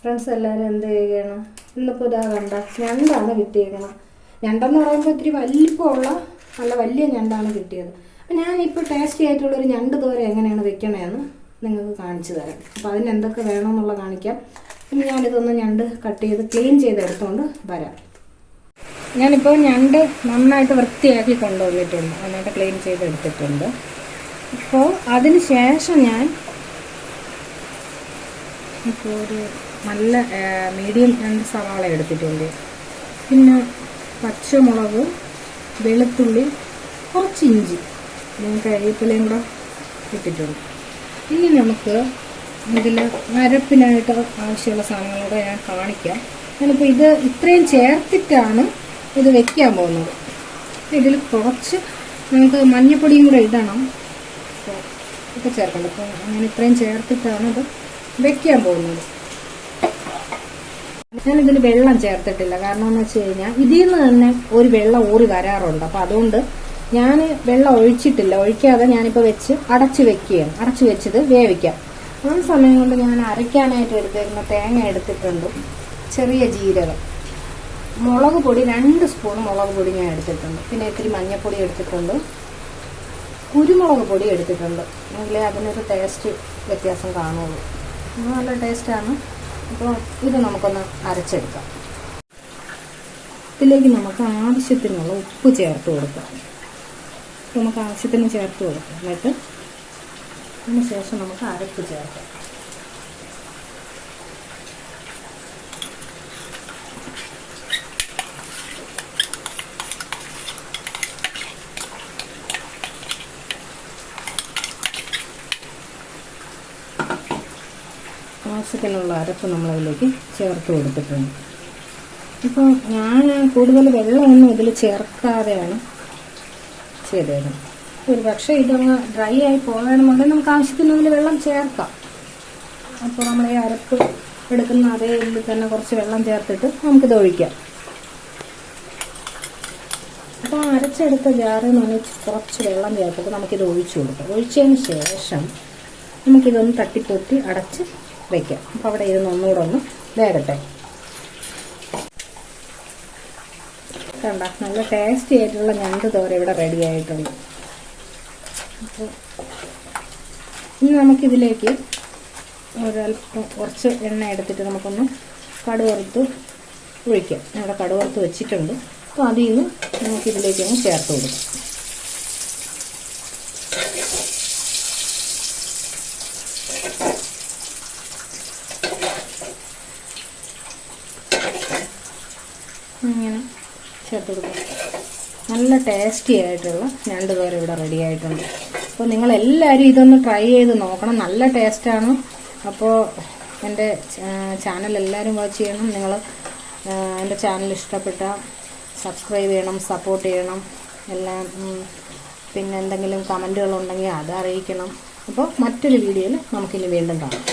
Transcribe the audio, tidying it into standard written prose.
Friends എല്ലാവരും എന്ത് ചെയ്യുകയാണ്? ഇന്നിപ്പോൾ ഇതാ കണ്ട ഞണ്ടാണ് കിട്ടിയേക്കണം. ഞണ്ടെന്ന് പറയുമ്പോൾ ഇത്തിരി വലിപ്പമുള്ള നല്ല വലിയ ഞണ്ടാണ് കിട്ടിയത്. അപ്പം ഞാനിപ്പോൾ ടേസ്റ്റി ആയിട്ടുള്ളൊരു ഞണ്ട് തോരൻ എങ്ങനെയാണ് വെക്കണതെന്ന് നിങ്ങൾക്ക് കാണിച്ചു തരാം. അപ്പോൾ അതിന് എന്തൊക്കെ വേണമെന്നുള്ള കാണിക്കാം. പിന്നെ ഞാനിതൊന്ന് ഞണ്ട് കട്ട് ചെയ്ത് ക്ലീൻ ചെയ്തെടുത്തുകൊണ്ട് വരാം. ഞാനിപ്പോൾ ഞണ്ട് നന്നായിട്ട് വൃത്തിയാക്കി കൊണ്ടുവന്നിട്ടുണ്ട്, നന്നായിട്ട് ക്ലീൻ ചെയ്തെടുത്തിട്ടുണ്ട്. അപ്പോൾ അതിന് ശേഷം ഞാൻ ഇപ്പോൾ ഒരു നല്ല മീഡിയം 2 സവാള എടുത്തിട്ടുണ്ട്. പിന്നെ പച്ചമുളക്, വെളുത്തുള്ളി, കുറച്ച് ഇഞ്ചി, കരിവേപ്പിലയും കൂടെ ഇട്ടിട്ടുണ്ട്. ഇനി നമുക്ക് ഇതിൽ അരപ്പിനായിട്ട് ആവശ്യമുള്ള സാധനങ്ങളൂടെ ഞാൻ കാണിക്കാം. ഞാനിപ്പോൾ ഇത് ഇത്രയും ചേർത്തിട്ടാണ് ഇത് വെക്കാൻ പോകുന്നത്. ഇതിൽ കുറച്ച് നമുക്ക് മഞ്ഞൾപ്പൊടിയും കൂടെ ഇടണം, ഒക്കെ ചേർക്കണ്ട. അപ്പോൾ ഞാൻ ഇത്രയും ചേർത്തിട്ടാണ് ഇത് വെക്കാൻ പോകുന്നത്. ഞാനിതിൽ വെള്ളം ചേർത്തിട്ടില്ല, കാരണം എന്ന് വെച്ച് കഴിഞ്ഞാൽ ഇതിൽ നിന്ന് തന്നെ ഒരു വെള്ളം ഊറി വരാറുണ്ട്. അപ്പോൾ അതുകൊണ്ട് ഞാൻ വെള്ളം ഒഴിച്ചിട്ടില്ല. ഒഴിക്കാതെ ഞാനിപ്പോൾ വെച്ച് അടച്ച് വെക്കുകയാണ്. അടച്ച് വെച്ചത് വേവിക്കാം. ആ സമയം കൊണ്ട് ഞാൻ അരയ്ക്കാനായിട്ട് എടുത്തിരുന്ന തേങ്ങ എടുത്തിട്ടുണ്ട്, ചെറിയ ജീരകം, മുളക് പൊടി 2 സ്പൂൺ മുളക് പൊടി ഞാൻ എടുത്തിട്ടുണ്ട്. പിന്നെ ഇത്തിരി മഞ്ഞൾപ്പൊടി എടുത്തിട്ടുണ്ട്, കുരുമുളക് പൊടി എടുത്തിട്ടുണ്ട്. എങ്കിലേ അതിനൊരു ടേസ്റ്റ് വ്യത്യാസം കാണുള്ളൂ. നല്ല ടേസ്റ്റാണ്. അപ്പോൾ ഇത് നമുക്കൊന്ന് അരച്ചെടുക്കാം. ഇതിലേക്ക് നമുക്ക് ആവശ്യത്തിനുള്ള ഉപ്പ് ചേർത്ത് കൊടുക്കാം. നമുക്ക് ആവശ്യത്തിന് ചേർത്ത് കൊടുക്കാം. എന്നിട്ട് അതിന് ശേഷം നമുക്ക് അരപ്പ് ചേർക്കാം. ആവശ്യത്തിനുള്ള അരപ്പ് നമ്മളതിലേക്ക് ചേർത്ത് കൊടുത്തിട്ടുണ്ട്. ഇപ്പോൾ ഞാൻ കൂടുതൽ വെള്ളമൊന്നും ഇതിൽ ചേർക്കാതെയാണ് ചെയ്തത്. ഒരു പക്ഷേ ഇതങ്ങ് ഡ്രൈ ആയി പോകണമെന്നുണ്ടെങ്കിൽ നമുക്ക് ആവശ്യത്തിനുള്ളിൽ വെള്ളം ചേർക്കാം. അപ്പോൾ നമ്മൾ ഈ അരപ്പ് എടുക്കുന്ന അതേ ഇതിൽ തന്നെ കുറച്ച് വെള്ളം ചേർത്തിട്ട് നമുക്കിത് ഒഴിക്കാം. അപ്പോൾ അരച്ചെടുത്ത ജാറിൽ നിന്ന് കുറച്ച് വെള്ളം ചേർത്തിട്ട് നമുക്കിത് ഒഴിച്ചു കൊടുക്കാം. ഒഴിച്ചതിന് ശേഷം നമുക്കിതൊന്ന് തട്ടിപ്പൊത്തി അടച്ച് വയ്ക്കാം. അപ്പോൾ അവിടെ ഇരുന്ന് ഒന്നുകൂടെ ഒന്ന് വേകട്ടെ. കണ്ട നല്ല ടേസ്റ്റി ആയിട്ടുള്ള ഞണ്ട് തോര ഇവിടെ റെഡി ആയിട്ടുണ്ട്. അപ്പോൾ ഇനി നമുക്കിതിലേക്ക് ഒരല്പം കുറച്ച് എണ്ണ എടുത്തിട്ട് നമുക്കൊന്ന് കടുവറുത്ത് ഒഴിക്കാം. ഇവിടെ കടുവറുത്ത് വെച്ചിട്ടുണ്ട്. അപ്പോൾ അതിൽ നിന്ന് നമുക്കിതിലേക്ക് ഒന്ന് ചേർത്ത് കൊടുക്കാം. ഇങ്ങനെ ചേർത്ത് കൊടുക്കാം. നല്ല ടേസ്റ്റി ആയിട്ടുള്ള ഞണ്ട് തോര ഇവിടെ റെഡി ആയിട്ടുണ്ട്. അപ്പോൾ നിങ്ങളെല്ലാവരും ഇതൊന്ന് ട്രൈ ചെയ്ത് നോക്കണം. നല്ല ടേസ്റ്റാണ്. അപ്പോൾ എൻ്റെ ചാനൽ എല്ലാവരും വാച്ച് ചെയ്യണം. നിങ്ങൾ എൻ്റെ ചാനൽ ഇഷ്ടപ്പെട്ടാൽ സബ്സ്ക്രൈബ് ചെയ്യണം, സപ്പോർട്ട് ചെയ്യണം എല്ലാം. പിന്നെ എന്തെങ്കിലും കമൻറ്റുകളുണ്ടെങ്കിൽ അത് അറിയിക്കണം. അപ്പോൾ മറ്റൊരു വീഡിയോയിൽ നമുക്കിനി വീണ്ടും കാണാം.